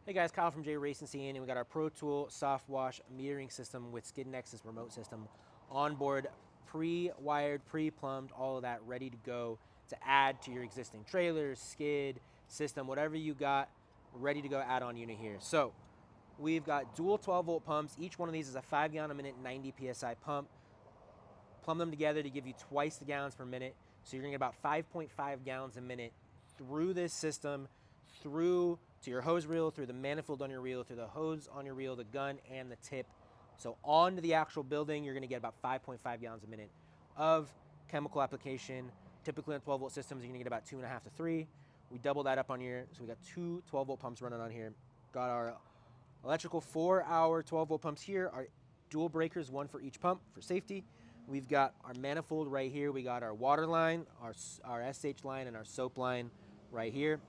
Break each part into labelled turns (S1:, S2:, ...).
S1: Hey guys, Kyle from J.Racenstein, and we got our ProTool soft wash metering system with Skid Nexus remote system on board, pre-wired, pre-plumbed, all of that ready to go to add to your existing trailers, skid, system, whatever you got, ready to go add on unit here. So we've got dual 12-volt pumps. Each one of these is a 5 gallon a minute, 90 PSI pump. Plumb them together to give you twice the gallons per minute. So you're gonna get about 5.5 gallons a minute through this system, through to your hose reel, through the manifold on your reel, through the hose on your reel, the gun, and the tip. So onto the actual building, you're gonna get about 5.5 gallons a minute of chemical application. Typically on 12-volt systems, you're gonna get about 2.5 to 3. We double that up on here, so we got two 12-volt pumps running on here. Got our electrical 4-hour 12-volt pumps here, our dual breakers, one for each pump for safety. We've got our manifold right here. We got our water line, our SH line, and our soap line right here.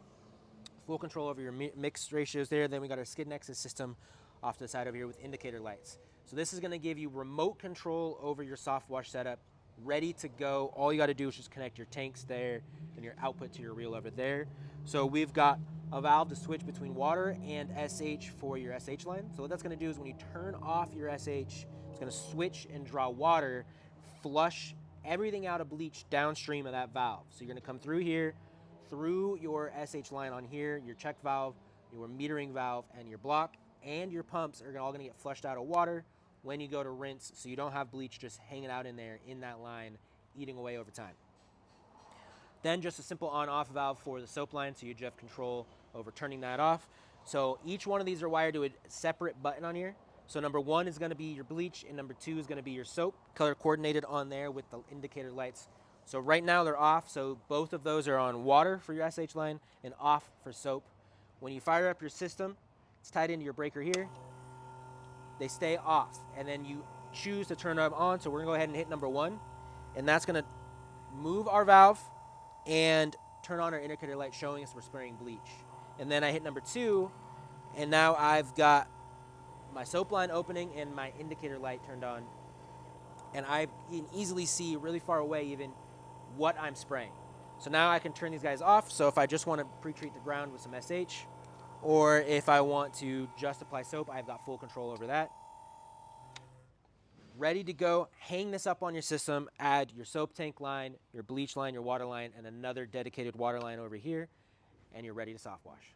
S1: Full control over your mix ratios there. Then we got our Skid Nexus system off to the side over here with indicator lights. So this is gonna give you remote control over your soft wash setup, ready to go. All you gotta do is just connect your tanks there and your output to your reel over there. So we've got a valve to switch between water and SH for your SH line. So what that's gonna do is when you turn off your SH, it's gonna switch and draw water, flush everything out of bleach downstream of that valve. So you're gonna come through here, through your SH line on here, your check valve, your metering valve, and your block, and your pumps are all gonna get flushed out of water when you go to rinse, so you don't have bleach just hanging out in there in that line, eating away over time. Then just a simple on-off valve for the soap line, so you just have control over turning that off. So each one of these are wired to a separate button on here. So number 1 is gonna be your bleach, and number 2 is gonna be your soap, color coordinated on there with the indicator lights. So right now they're off, so both of those are on water for your SH line and off for soap. When you fire up your system, it's tied into your breaker here. They stay off, and then you choose to turn them on. So we're gonna go ahead and hit number 1, and that's gonna move our valve and turn on our indicator light showing us we're spraying bleach. And then I hit number 2, and now I've got my soap line opening and my indicator light turned on, and I can easily see really far away even what I'm spraying. So now I can turn these guys off. So if I just want to pre-treat the ground with some SH, or if I want to just apply soap, I've got full control over that. Ready to go. Hang this up on your system, add your soap tank line, your bleach line, your water line, and another dedicated water line over here, and you're ready to soft wash.